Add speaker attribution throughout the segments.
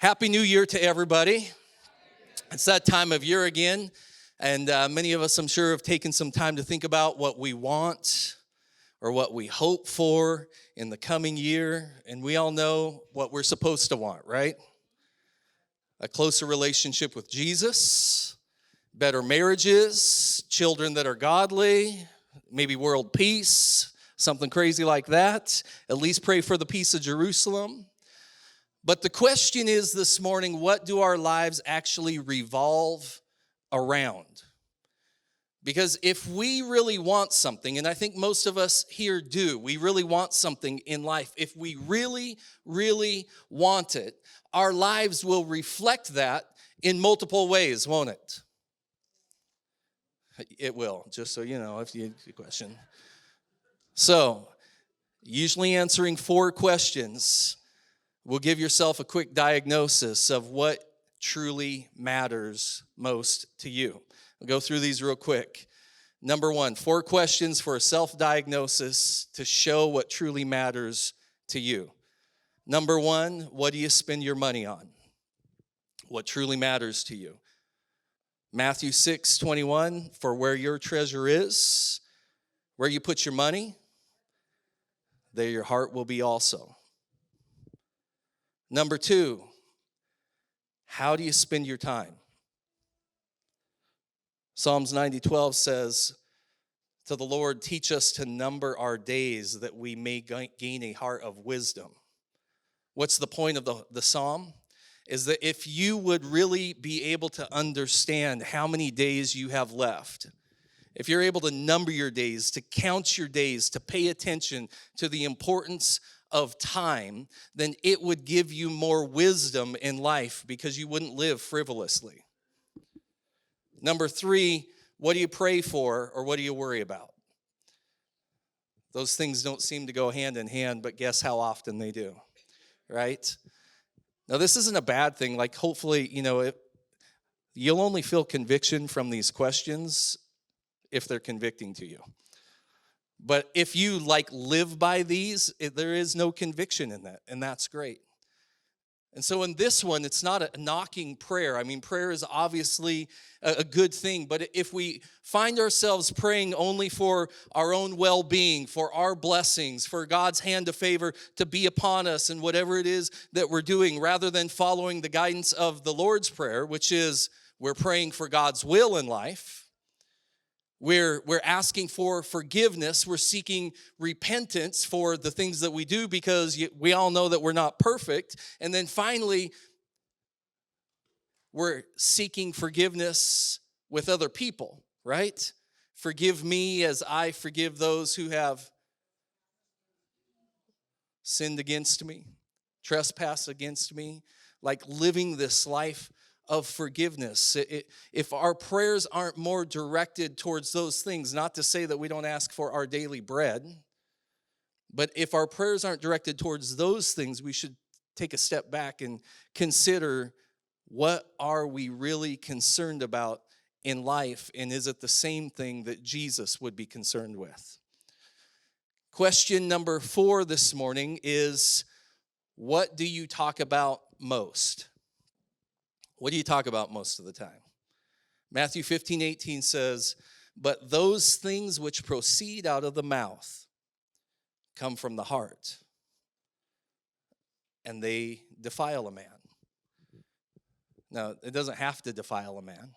Speaker 1: Happy New Year to everybody. It's that time of year again, and many of us, I'm sure, have taken some time to think about what we want or what we hope for in the coming year, and we all know what we're supposed to want, right? A closer relationship with Jesus, better marriages, children that are godly, maybe world peace, something crazy like that. At least pray for the peace of Jerusalem. But the question is this morning, what do our lives actually revolve around? Because if we really want something, and I think most of us here do, we really want something in life. If we really, really want it, our lives will reflect that in multiple ways, won't it? It will, just so you know, if you have a question. So, usually answering 4 questions will give yourself a quick diagnosis of what truly matters most to you. I'll go through these real quick. Number 1, 4 questions for a self-diagnosis to show what truly matters to you. Number 1, what do you spend your money on? What truly matters to you? Matthew 6:21, for where your treasure is, where you put your money, there your heart will be also. Number 2, how do you spend your time? Psalms 90:12 says, to the Lord, teach us to number our days that we may gain a heart of wisdom. What's the point of the psalm? Is that if you would really be able to understand how many days you have left, if you're able to number your days, to count your days, to pay attention to the importance of time, then it would give you more wisdom in life because you wouldn't live frivolously. Number 3, what do you pray for or what do you worry about? Those things don't seem to go hand in hand, but guess how often they do, right? Now, this isn't a bad thing. Like, hopefully, you'll only feel conviction from these questions if they're convicting to you. But if you live by these, there is no conviction in that, and that's great. And so in this one, it's not a knocking prayer. I mean, prayer is obviously a good thing, but if we find ourselves praying only for our own well-being, for our blessings, for God's hand of favor to be upon us and whatever it is that we're doing, rather than following the guidance of the Lord's Prayer, which is we're praying for God's will in life, we're asking for forgiveness. We're seeking repentance for the things that we do because we all know that we're not perfect. And then finally, we're seeking forgiveness with other people, right? Forgive me as I forgive those who have sinned against me, trespassed against me, like living this life of forgiveness. If our prayers aren't more directed towards those things, not to say that we don't ask for our daily bread, but if our prayers aren't directed towards those things, we should take a step back and consider, what are we really concerned about in life, and is it the same thing that Jesus would be concerned with? Question number 4 this morning is, what do you talk about most? What do you talk about most of the time? Matthew 15:18 says, but those things which proceed out of the mouth come from the heart, and they defile a man. Now, it doesn't have to defile a man,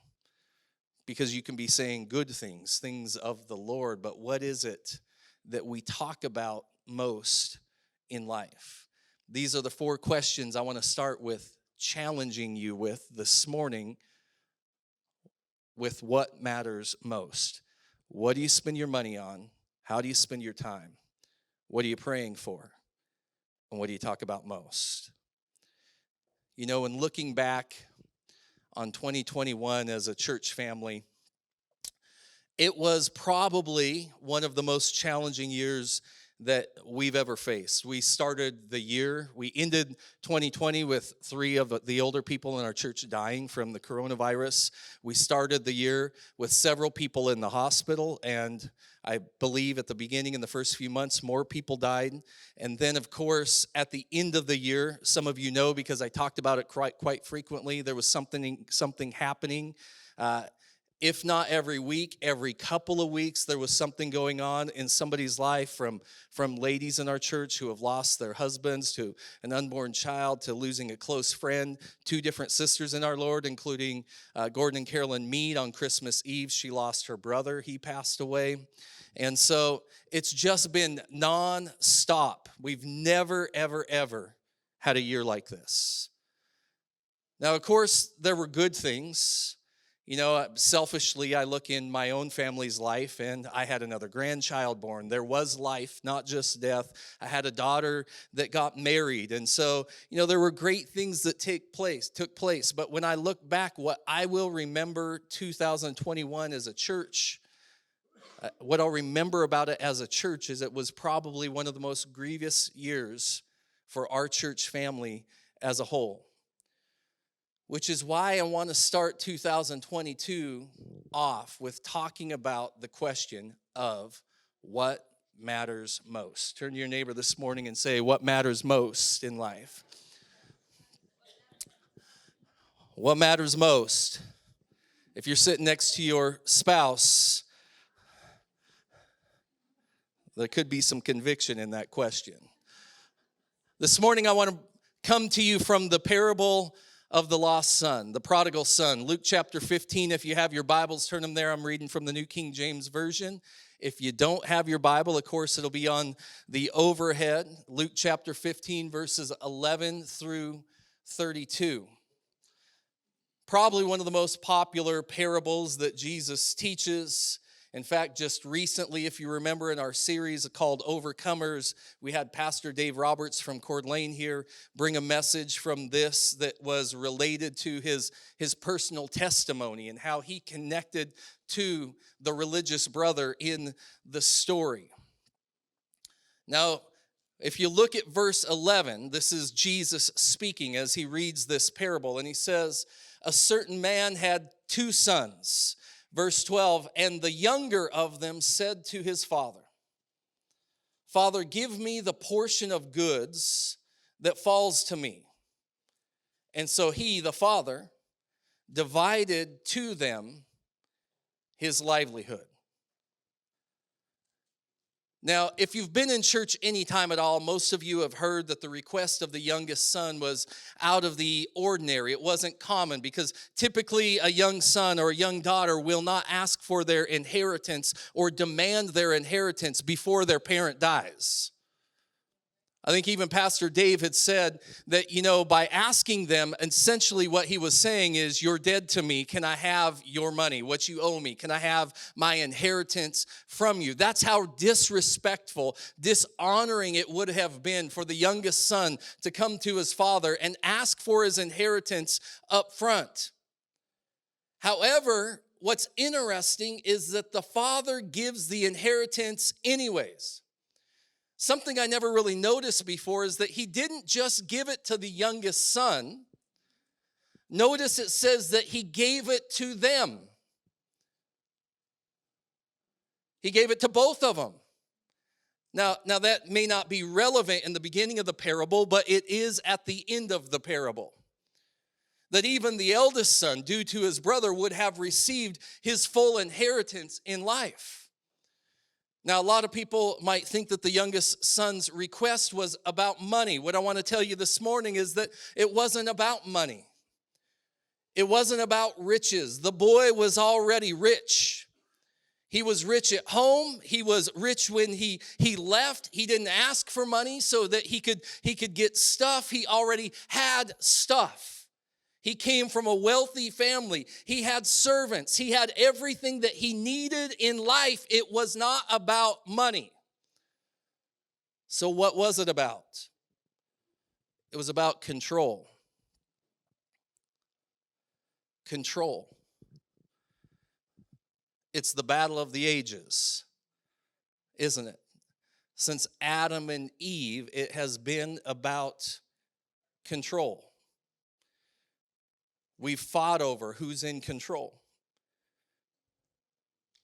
Speaker 1: because you can be saying good things, things of the Lord, but what is it that we talk about most in life? These are the 4 questions I want to start with, challenging you with this morning, with what matters most. What do you spend your money on? How do you spend your time? What are you praying for? And what do you talk about most? In looking back on 2021 as a church family, it was probably one of the most challenging years that we've ever faced. We ended 2020 with 3 of the older people in our church dying from the coronavirus. We started the year with several people in the hospital, and I believe at the beginning, in the first few months, more people died. And then, of course, at the end of the year, some of you know because I talked about it quite frequently, there was something happening. If not every week, every couple of weeks, there was something going on in somebody's life, from ladies in our church who have lost their husbands, to an unborn child, to losing a close friend. 2 different sisters in our Lord, including Gordon and Carolyn Mead. On Christmas Eve, she lost her brother. He passed away. And so it's just been nonstop. We've never, ever, ever had a year like this. Now, of course, there were good things. You know, selfishly, I look in my own family's life, and I had another grandchild born. There was life, not just death. I had a daughter that got married. And so, you know, there were great things that took place. But when I look back, what I will remember 2021 as a church, what I'll remember about it as a church is it was probably one of the most grievous years for our church family as a whole. Which is why I want to start 2022 off with talking about the question of what matters most. Turn to your neighbor this morning and say, what matters most in life? What matters most? If you're sitting next to your spouse, there could be some conviction in that question. This morning I want to come to you from the parable of the lost son, the prodigal son. Luke chapter 15, if you have your Bibles, turn them there. I'm reading from the New King James Version. If you don't have your Bible, of course, it'll be on the overhead. Luke chapter 15, verses 11 through 32. Probably one of the most popular parables that Jesus teaches. In fact, just recently, if you remember in our series called Overcomers, we had Pastor Dave Roberts from Coeur d'Alene here bring a message from this that was related to his personal testimony and how he connected to the religious brother in the story. Now, if you look at verse 11, this is Jesus speaking as he reads this parable, and he says, a certain man had 2 sons. Verse 12, and the younger of them said to his father, Father, give me the portion of goods that falls to me. And so he, the father, divided to them his livelihood. Now, if you've been in church any time at all, most of you have heard that the request of the youngest son was out of the ordinary. It wasn't common because typically a young son or a young daughter will not ask for their inheritance or demand their inheritance before their parent dies. I think even Pastor Dave had said that, you know, by asking them, essentially what he was saying is, you're dead to me. Can I have your money, what you owe me? Can I have my inheritance from you? That's how disrespectful, dishonoring it would have been for the youngest son to come to his father and ask for his inheritance up front. However, what's interesting is that the father gives the inheritance anyways. Something I never really noticed before is that he didn't just give it to the youngest son. Notice it says that he gave it to them. He gave it to both of them. Now that may not be relevant in the beginning of the parable, but it is at the end of the parable. That even the eldest son, due to his brother, would have received his full inheritance in life. Now, a lot of people might think that the youngest son's request was about money. What I want to tell you this morning is that it wasn't about money. It wasn't about riches. The boy was already rich. He was rich at home. He was rich when he left. He didn't ask for money so that he could get stuff. He already had stuff. He came from a wealthy family. He had servants. He had everything that he needed in life. It was not about money. So what was it about? It was about control. Control. It's the battle of the ages, isn't it? Since Adam and Eve, it has been about control. We've fought over who's in control.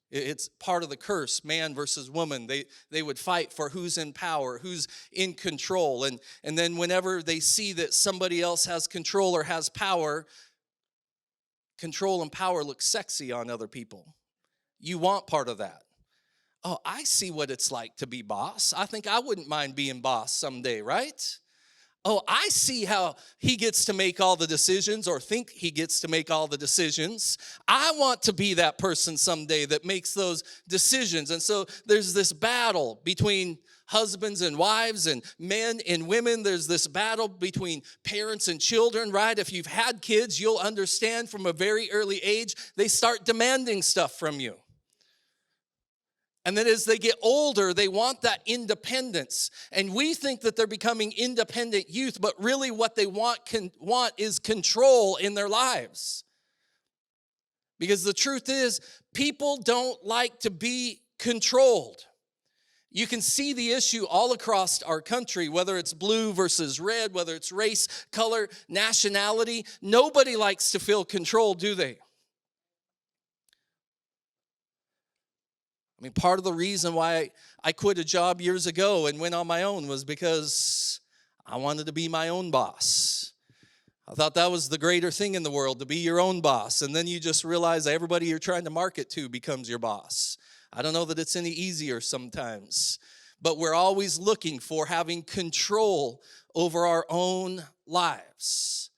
Speaker 1: It's part of the curse, man versus woman. They would fight for who's in power, who's in control. And then whenever they see that somebody else has control or has power, control and power look sexy on other people. You want part of that. Oh, I see what it's like to be boss. I think I wouldn't mind being boss someday, right? Oh, I see how he gets to make all the decisions or think he gets to make all the decisions. I want to be that person someday that makes those decisions. And so there's this battle between husbands and wives and men and women. There's this battle between parents and children, right? If you've had kids, you'll understand from a very early age, they start demanding stuff from you. And then as they get older, they want that independence. And we think that they're becoming independent youth, but really what they want is control in their lives. Because the truth is, people don't like to be controlled. You can see the issue all across our country, whether it's blue versus red, whether it's race, color, nationality. Nobody likes to feel controlled, do they? I mean, part of the reason why I quit a job years ago and went on my own was because I wanted to be my own boss. I thought that was the greater thing in the world, to be your own boss. And then you just realize that everybody you're trying to market to becomes your boss. I don't know that it's any easier sometimes, but we're always looking for having control over our own lives.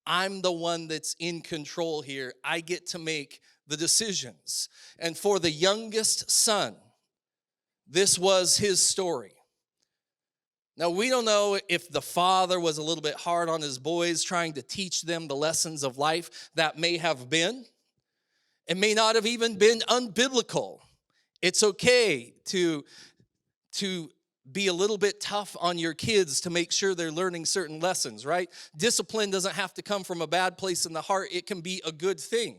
Speaker 1: I'm the one that's in control here. I get to make the decisions. And for the youngest son, this was his story. Now, we don't know if the father was a little bit hard on his boys, trying to teach them the lessons of life. That may have been. It may not have even been unbiblical. It's okay to be a little bit tough on your kids to make sure they're learning certain lessons, right? Discipline doesn't have to come from a bad place in the heart. It can be a good thing.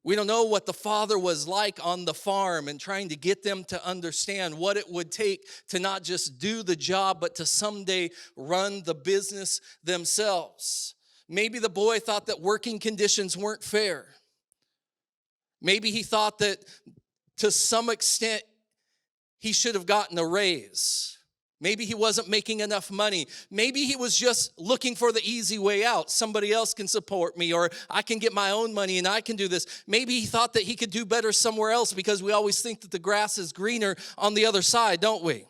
Speaker 1: We don't know what the father was like on the farm and trying to get them to understand what it would take to not just do the job, but to someday run the business themselves. Maybe the boy thought that working conditions weren't fair. Maybe he thought that to some extent he should have gotten a raise. Maybe he wasn't making enough money. Maybe he was just looking for the easy way out. Somebody else can support me, or I can get my own money and I can do this. Maybe he thought that he could do better somewhere else, because we always think that the grass is greener on the other side, don't we?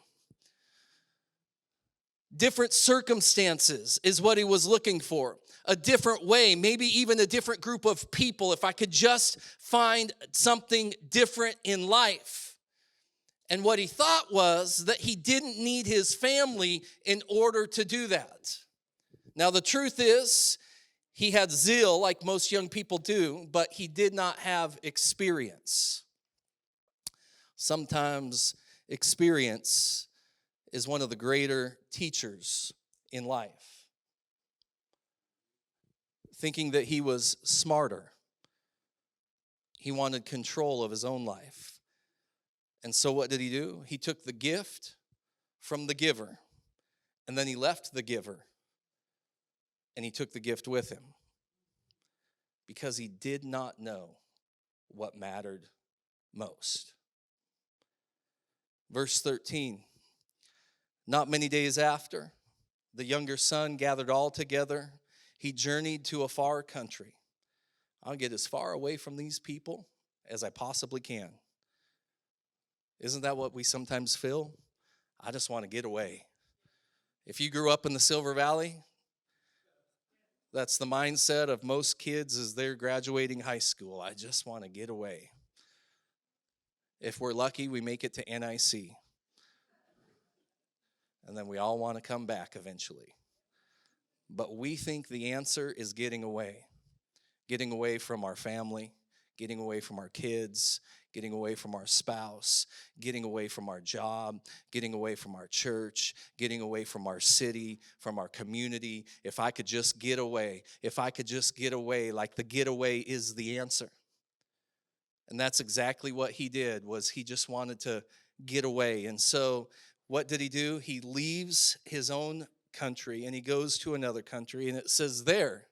Speaker 1: Different circumstances is what he was looking for. A different way, maybe even a different group of people. If I could just find something different in life. And what he thought was that he didn't need his family in order to do that. Now, the truth is, he had zeal like most young people do, but he did not have experience. Sometimes experience is one of the greater teachers in life. Thinking that he was smarter, he wanted control of his own life. And so what did he do? He took the gift from the giver, and then he left the giver, and he took the gift with him, because he did not know what mattered most. Verse 13, not many days after, the younger son gathered all together. He journeyed to a far country. I'll get as far away from these people as I possibly can. Isn't that what we sometimes feel? I just want to get away. If you grew up in the Silver Valley, that's the mindset of most kids as they're graduating high school. I just want to get away. If we're lucky, we make it to NIC. And then we all want to come back eventually. But we think the answer is getting away from our family, getting away from our kids, getting away from our spouse, getting away from our job, getting away from our church, getting away from our city, from our community. If I could just get away, like the getaway is the answer. And that's exactly what he did, was he just wanted to get away. And so what did he do? He leaves his own country and he goes to another country. And it says there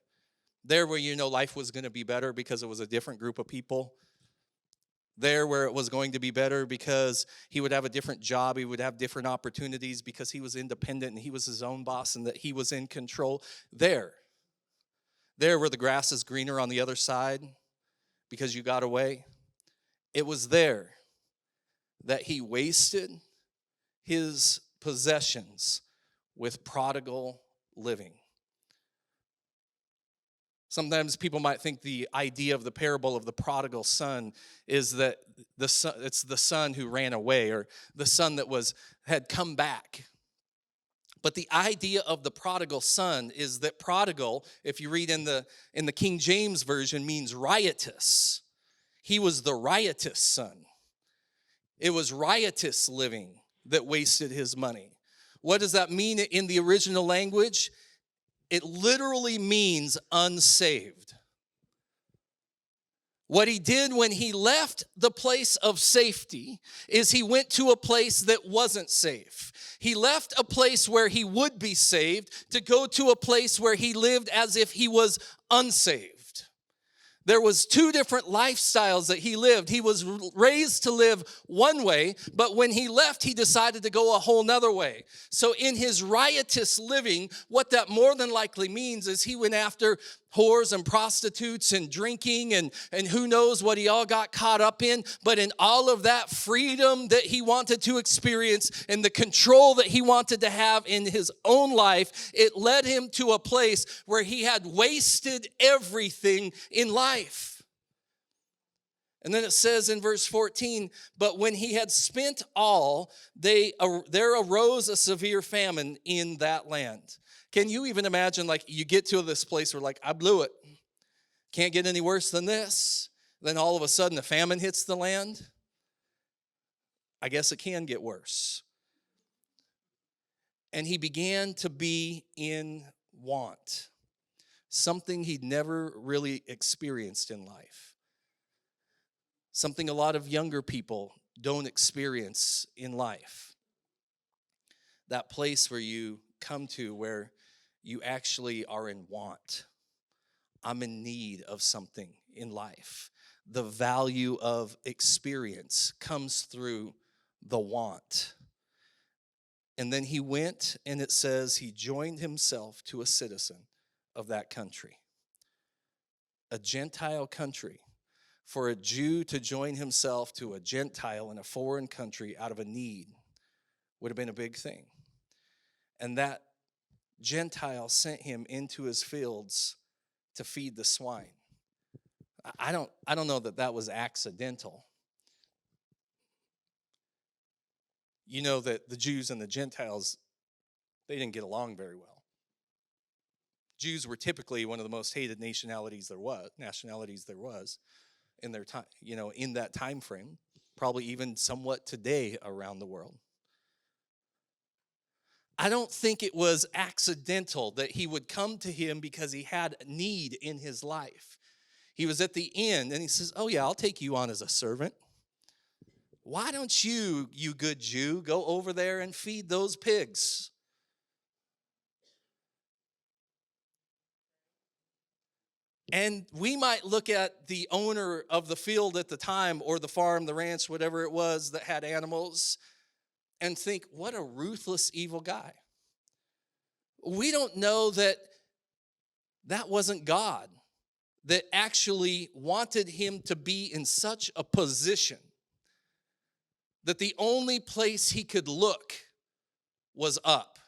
Speaker 1: where you know life was going to be better because it was a different group of people. There where it was going to be better because he would have a different job, he would have different opportunities because he was independent and he was his own boss and that he was in control. There where the grass is greener on the other side because you got away. It was there that he wasted his possessions with prodigal living. Sometimes people might think the idea of the parable of the prodigal son is that it's the son who ran away or the son that had come back. But the idea of the prodigal son is that prodigal, if you read in the King James Version, means riotous. He was the riotous son. It was riotous living that wasted his money. What does that mean in the original language? It literally means unsaved. What he did when he left the place of safety is he went to a place that wasn't safe. He left a place where he would be saved to go to a place where he lived as if he was unsaved. There was two different lifestyles that he lived. He was raised to live one way, but when he left, he decided to go a whole nother way. So in his riotous living, what that more than likely means is he went after whores and prostitutes and drinking and who knows what he all got caught up in. But in all of that freedom that he wanted to experience and the control that he wanted to have in his own life, it led him to a place where he had wasted everything in life. And then it says in verse 14, but when he had spent all, there arose a severe famine in that land. Can you even imagine, like, you get to this place where, like, I blew it. Can't get any worse than this. Then all of a sudden a famine hits the land. I guess it can get worse. And he began to be in want, something he'd never really experienced in life, something a lot of younger people don't experience in life. That place where you come to where you actually are in want. I'm in need of something in life. The value of experience comes through the want. And then he went, and it says he joined himself to a citizen of that country. A Gentile country. For a Jew to join himself to a Gentile in a foreign country out of a need would have been a big thing. And that Gentile sent him into his fields to feed the swine. I don't know that was accidental. You know that the Jews and the Gentiles, they didn't get along very well. Jews were typically one of the most hated nationalities there was in their time, in that time frame, probably even somewhat today around the world. I don't think it was accidental that he would come to him because he had a need in his life. He was at the end and he says, oh yeah, I'll take you on as a servant. Why don't you good Jew, go over there and feed those pigs? And we might look at the owner of the field at the time or the farm, the ranch, whatever it was that had animals, and think, what a ruthless, evil guy. We don't know that wasn't God that actually wanted him to be in such a position that the only place he could look was up.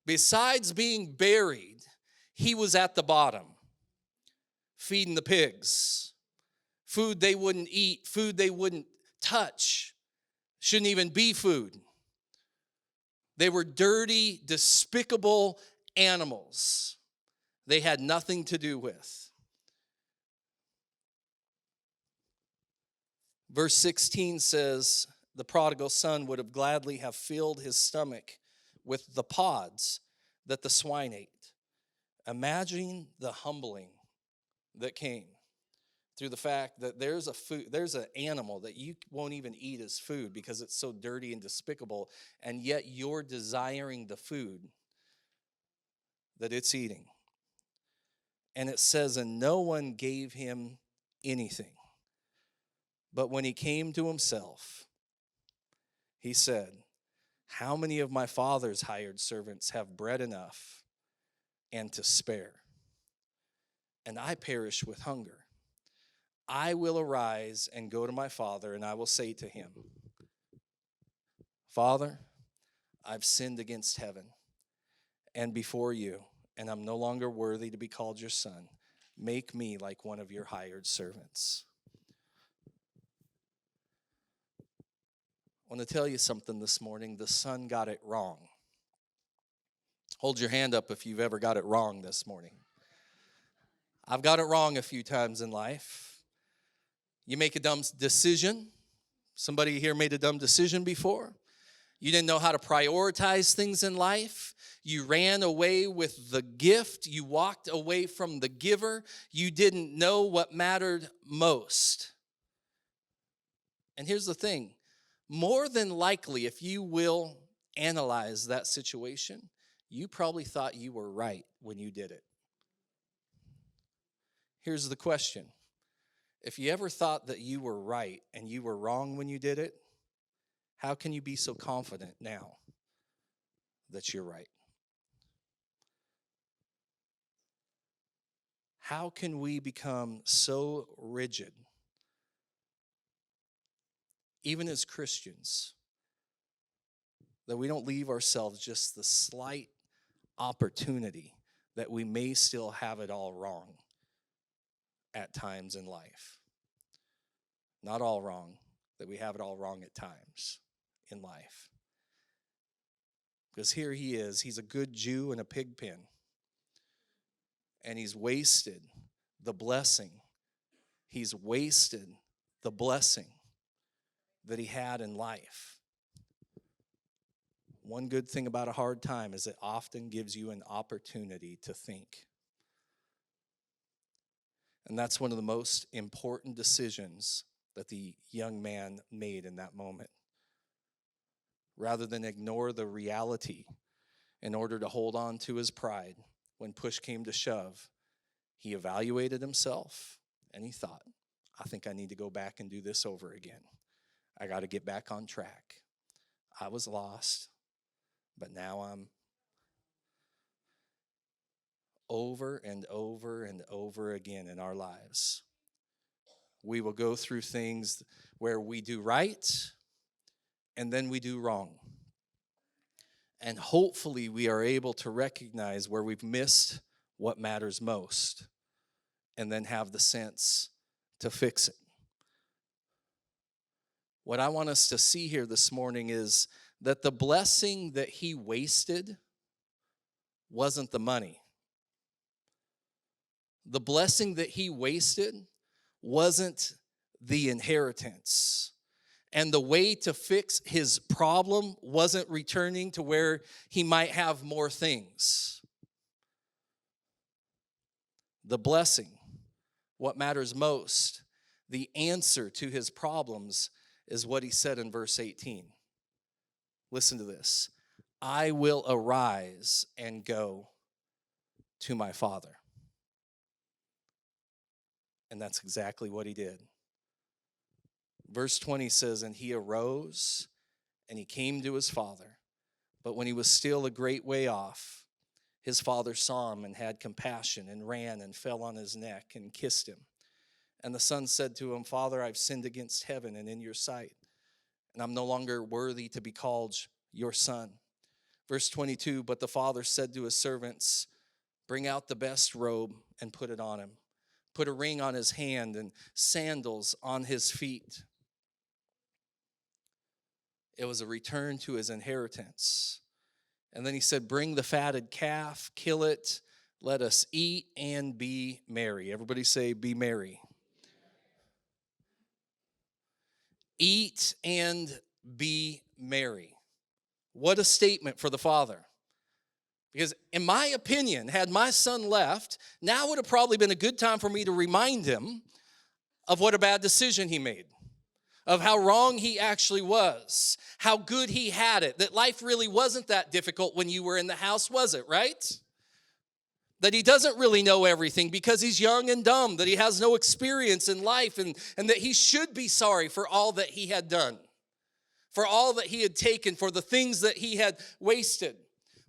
Speaker 1: Besides being buried, he was at the bottom, feeding the pigs. Food they wouldn't eat, food they wouldn't touch. Shouldn't even be food. They were dirty, despicable animals they had nothing to do with. Verse 16 says, the prodigal son would have gladly have filled his stomach with the pods that the swine ate. Imagine the humbling that came through the fact that there's an animal that you won't even eat as food because it's so dirty and despicable, and yet you're desiring the food that it's eating. And it says, and no one gave him anything. But when he came to himself, he said, how many of my father's hired servants have bread enough and to spare? And I perish with hunger. I will arise and go to my father, and I will say to him, Father, I've sinned against heaven and before you, and I'm no longer worthy to be called your son. Make me like one of your hired servants. I want to tell you something this morning. The son got it wrong. Hold your hand up if you've ever got it wrong this morning. I've got it wrong a few times in life. You make a dumb decision. Somebody here made a dumb decision before. You didn't know how to prioritize things in life. You ran away with the gift. You walked away from the giver. You didn't know what mattered most. And here's the thing. More than likely, if you will analyze that situation, you probably thought you were right when you did it. Here's the question. If you ever thought that you were right and you were wrong when you did it, how can you be so confident now that you're right? How can we become so rigid, even as Christians, that we don't leave ourselves just the slight opportunity that we may still have it all wrong at times in life? Not all wrong, that we have it all wrong at times in life. Because here he is, he's a good Jew in a pig pen. And he's wasted the blessing. He's wasted the blessing that he had in life. One good thing about a hard time is it often gives you an opportunity to think. And that's one of the most important decisions that the young man made in that moment. Rather than ignore the reality in order to hold on to his pride, when push came to shove, he evaluated himself and he thought, I think I need to go back and do this over again. I got to get back on track. I was lost, but now I'm over and over and over again in our lives. We will go through things where we do right and then we do wrong. And hopefully we are able to recognize where we've missed what matters most and then have the sense to fix it. What I want us to see here this morning is that the blessing that he wasted wasn't the money. The blessing that he wasted wasn't the inheritance. And the way to fix his problem wasn't returning to where he might have more things. The blessing, what matters most, the answer to his problems is what he said in verse 18. Listen to this. I will arise and go to my father. And that's exactly what he did. Verse 20 says, and he arose and he came to his father. But when he was still a great way off, his father saw him and had compassion and ran and fell on his neck and kissed him. And the son said to him, Father, I've sinned against heaven and in your sight, and I'm no longer worthy to be called your son. Verse 22, but the father said to his servants, bring out the best robe and put it on him. Put a ring on his hand and sandals on his feet. It was a return to his inheritance. And then he said, bring the fatted calf, kill it, let us eat and be merry. Everybody say, be merry. Eat and be merry. What a statement for the father. Because in my opinion, had my son left, now would have probably been a good time for me to remind him of what a bad decision he made, of how wrong he actually was, how good he had it, that life really wasn't that difficult when you were in the house, was it, right? That he doesn't really know everything because he's young and dumb, that he has no experience in life, and that he should be sorry for all that he had done, for all that he had taken, for the things that he had wasted.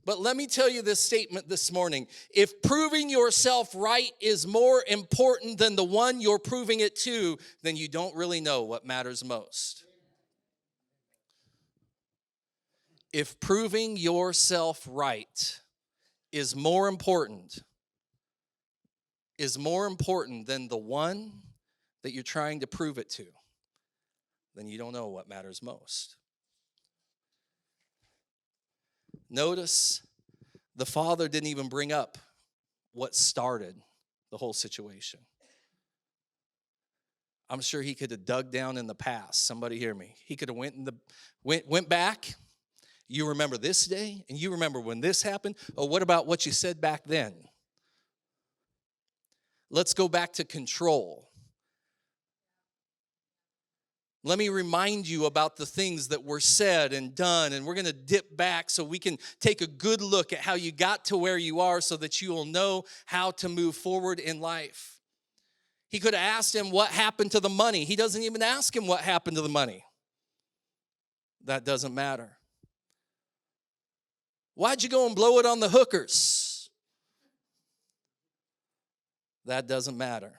Speaker 1: But let me tell you this statement this morning. If proving yourself right is more important than the one you're proving it to, then you don't really know what matters most. If proving yourself right is more important than the one that you're trying to prove it to, then you don't know what matters most. Notice the father didn't even bring up what started the whole situation. I'm sure he could have dug down in the past. Somebody hear me. He could have went back. You remember this day, and you remember when this happened. Oh, what about what you said back then? Let's go back to control. Let me remind you about the things that were said and done, and we're going to dip back so we can take a good look at how you got to where you are so that you will know how to move forward in life. He could have asked him what happened to the money. He doesn't even ask him what happened to the money. That doesn't matter. Why'd you go and blow it on the hookers? That doesn't matter.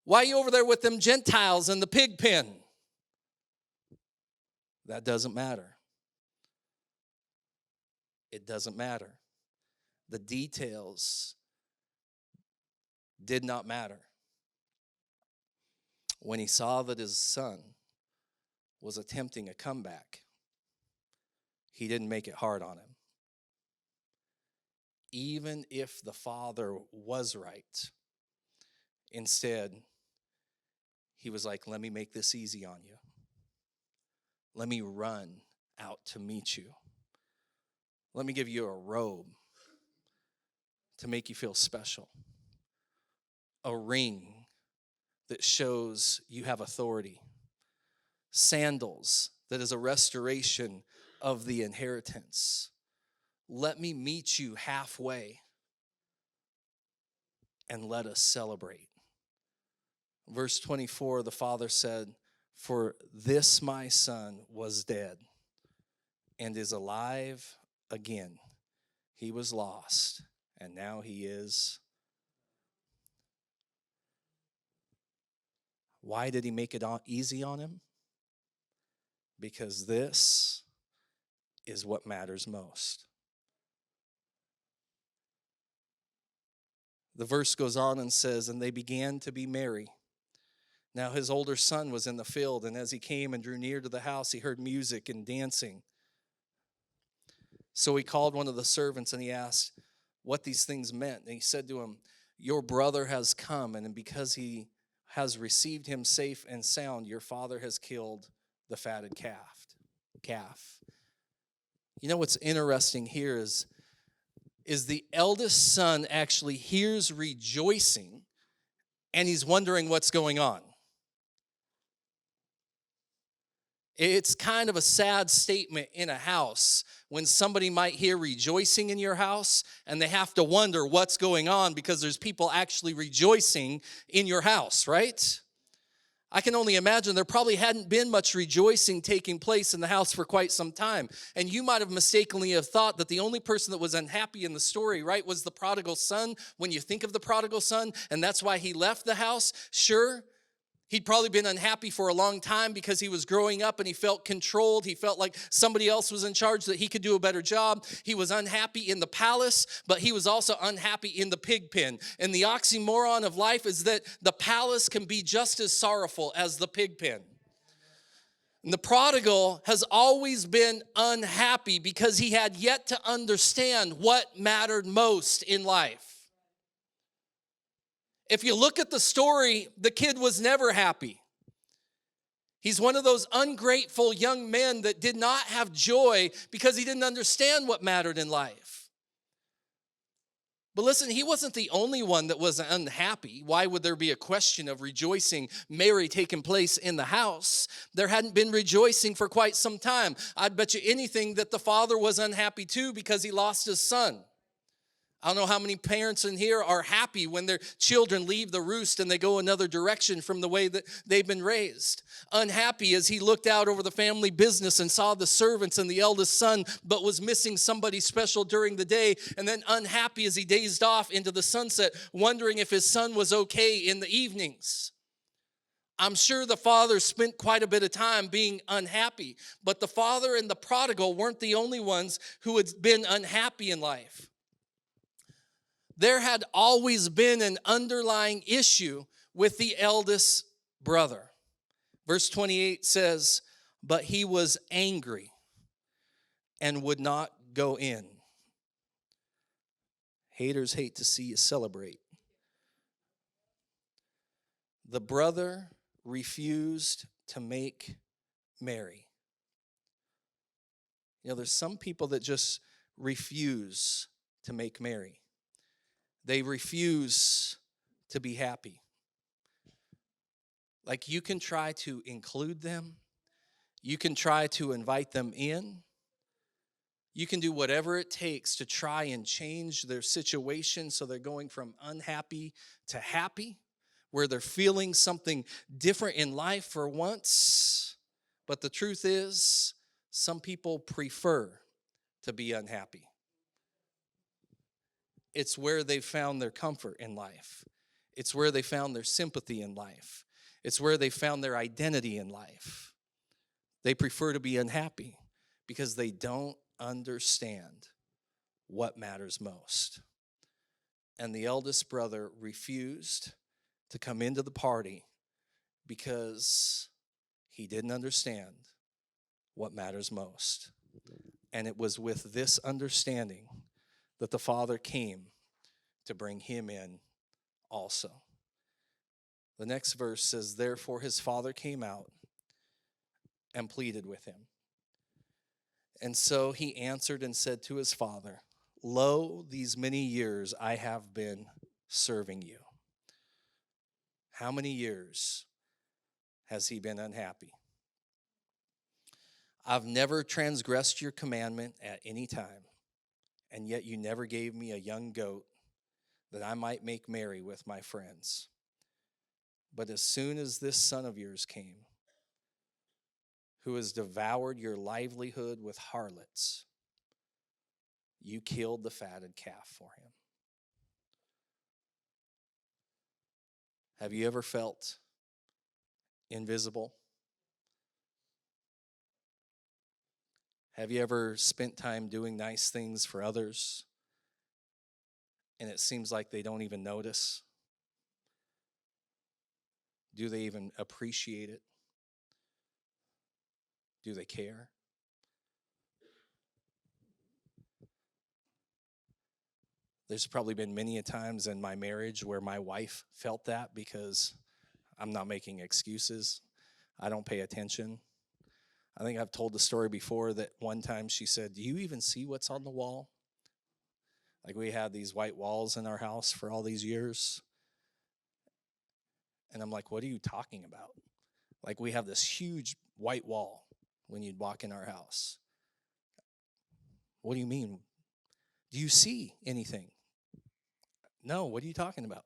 Speaker 1: Why are you over there with them Gentiles in the pig pen? That doesn't matter. It doesn't matter. The details did not matter. When he saw that his son was attempting a comeback, he didn't make it hard on him. Even if the father was right, instead, he was like, let me make this easy on you. Let me run out to meet you. Let me give you a robe to make you feel special. A ring that shows you have authority. Sandals that is a restoration of the inheritance. Let me meet you halfway and let us celebrate. Verse 24, the father said, for this my son was dead and is alive again. He was lost and now he is. Why did he make it easy on him? Because this is what matters most. The verse goes on and says, and they began to be merry. Now his older son was in the field, and as he came and drew near to the house, he heard music and dancing. So he called one of the servants, and he asked what these things meant. And he said to him, your brother has come, and because he has received him safe and sound, your father has killed the fatted calf. You know what's interesting here is the eldest son actually hears rejoicing, and he's wondering what's going on. It's kind of a sad statement in a house when somebody might hear rejoicing in your house and they have to wonder what's going on because there's people actually rejoicing in your house, right? I can only imagine there probably hadn't been much rejoicing taking place in the house for quite some time. And you might have mistakenly have thought that the only person that was unhappy in the story, right, was the prodigal son when you think of the prodigal son, and that's why he left the house. Sure, he'd probably been unhappy for a long time because he was growing up and he felt controlled. He felt like somebody else was in charge, that he could do a better job. He was unhappy in the palace, but he was also unhappy in the pig pen. And the oxymoron of life is that the palace can be just as sorrowful as the pig pen. And the prodigal has always been unhappy because he had yet to understand what mattered most in life. If you look at the story, the kid was never happy. He's one of those ungrateful young men that did not have joy because he didn't understand what mattered in life. But listen, he wasn't the only one that was unhappy. Why would there be a question of rejoicing, Mary, taking place in the house? There hadn't been rejoicing for quite some time. I'd bet you anything that the father was unhappy too because he lost his son. I don't know how many parents in here are happy when their children leave the roost and they go another direction from the way that they've been raised. Unhappy as he looked out over the family business and saw the servants and the eldest son, but was missing somebody special during the day. And then unhappy as he dazed off into the sunset, wondering if his son was okay in the evenings. I'm sure the father spent quite a bit of time being unhappy, but the father and the prodigal weren't the only ones who had been unhappy in life. There had always been an underlying issue with the eldest brother. Verse 28 says, but he was angry and would not go in. Haters hate to see you celebrate. The brother refused to make merry. You know, there's some people that just refuse to make merry. They refuse to be happy. Like, you can try to include them. You can try to invite them in. You can do whatever it takes to try and change their situation so they're going from unhappy to happy, where they're feeling something different in life for once. But the truth is, some people prefer to be unhappy. It's where they found their comfort in life. It's where they found their sympathy in life. It's where they found their identity in life. They prefer to be unhappy because they don't understand what matters most. And the eldest brother refused to come into the party because he didn't understand what matters most. And it was with this understanding that the father came to bring him in also. The next verse says, therefore his father came out and pleaded with him. And so he answered and said to his father, lo, these many years I have been serving you. How many years has he been unhappy? I've never transgressed your commandment at any time. And yet you never gave me a young goat that I might make merry with my friends. But as soon as this son of yours came, who has devoured your livelihood with harlots, you killed the fatted calf for him. Have you ever felt invisible? Have you ever spent time doing nice things for others, and it seems like they don't even notice? Do they even appreciate it? Do they care? There's probably been many a times in my marriage where my wife felt that because I'm not making excuses. I don't pay attention. I think I've told the story before that one time she said, do you even see what's on the wall? Like, we had these white walls in our house for all these years. And I'm like, what are you talking about? Like, we have this huge white wall when you'd walk in our house. What do you mean? Do you see anything? No, what are you talking about?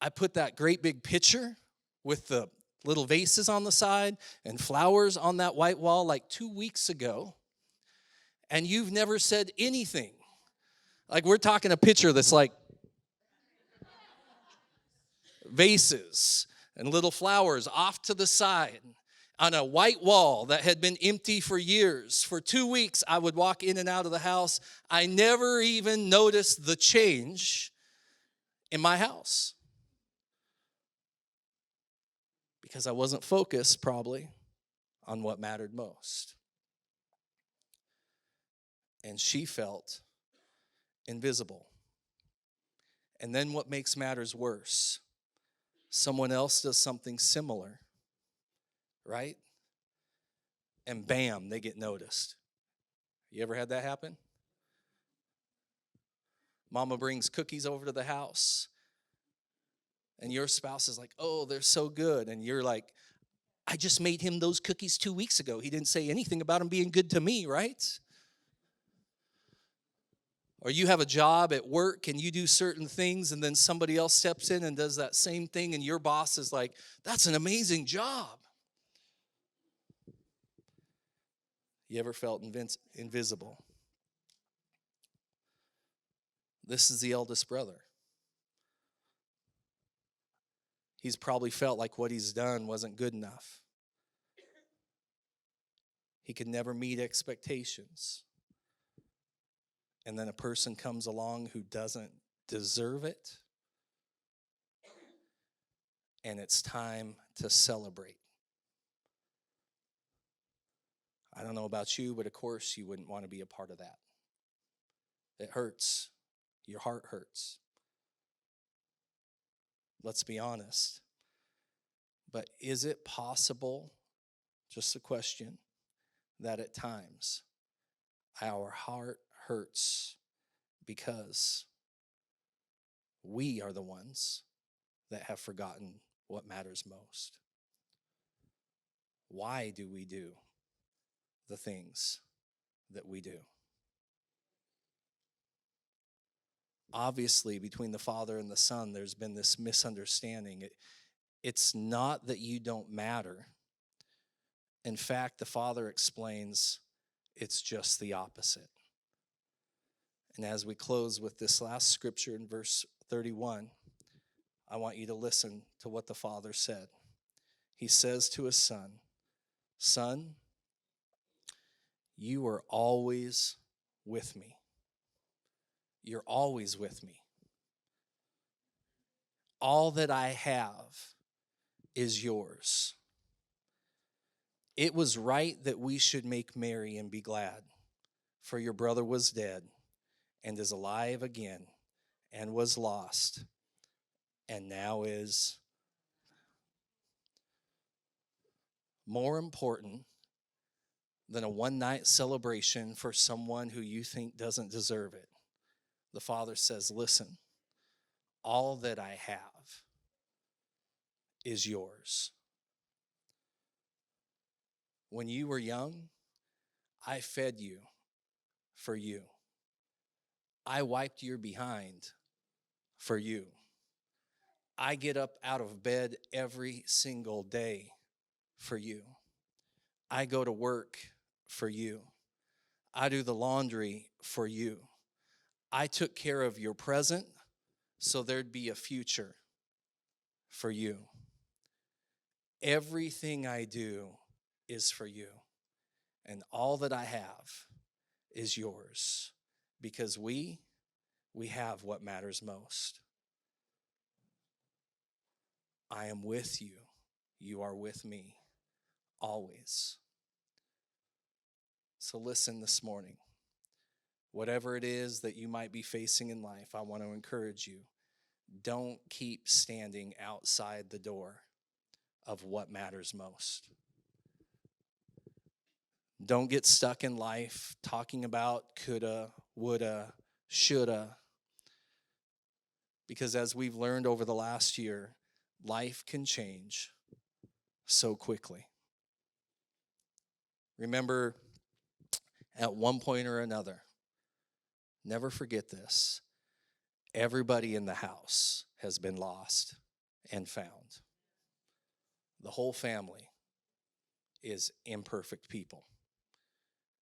Speaker 1: I put that great big picture with the little vases on the side and flowers on that white wall like 2 weeks ago, and you've never said anything. Like, we're talking a picture that's like vases and little flowers off to the side on a white wall that had been empty for years. For 2 weeks, I would walk in and out of the house. I never even noticed the change in my house because I wasn't focused probably on what mattered most. And she felt invisible. And then what makes matters worse, someone else does something similar, right? And bam, they get noticed. You ever had that happen? Mama brings cookies over to the house, and your spouse is like, oh, they're so good. And you're like, I just made him those cookies 2 weeks ago. He didn't say anything about them being good to me, right? Or you have a job at work and you do certain things, and then somebody else steps in and does that same thing, and your boss is like, that's an amazing job. You ever felt invisible? This is the eldest brother. He's probably felt like what he's done wasn't good enough. He could never meet expectations. And then a person comes along who doesn't deserve it, and it's time to celebrate. I don't know about you, but of course you wouldn't want to be a part of that. It hurts. Your heart hurts. Let's be honest. But is it possible, just a question, that at times our heart hurts because we are the ones that have forgotten what matters most? Why do we do the things that we do? Obviously, between the Father and the Son, there's been this misunderstanding. It's not that you don't matter. In fact, the Father explains it's just the opposite. And as we close with this last scripture in verse 31, I want you to listen to what the Father said. He says to his Son, Son, you are always with me. You're always with me. All that I have is yours. It was right that we should make merry and be glad, for your brother was dead and is alive again, and was lost and now is. More important than a one-night celebration for someone who you think doesn't deserve it, the Father says, listen, all that I have is yours. When you were young, I fed you for you. I wiped your behind for you. I get up out of bed every single day for you. I go to work for you. I do the laundry for you. I took care of your present so there'd be a future for you. Everything I do is for you, and all that I have is yours, because we have what matters most. I am with you. You are with me always. So listen this morning. Whatever it is that you might be facing in life, I want to encourage you. Don't keep standing outside the door of what matters most. Don't get stuck in life talking about coulda, woulda, shoulda. Because as we've learned over the last year, life can change so quickly. Remember, at one point or another, never forget this, everybody in the house has been lost and found. The whole family is imperfect people.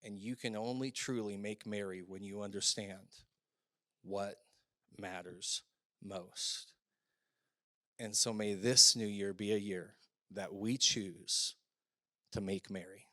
Speaker 1: And you can only truly make merry when you understand what matters most. And so may this new year be a year that we choose to make merry.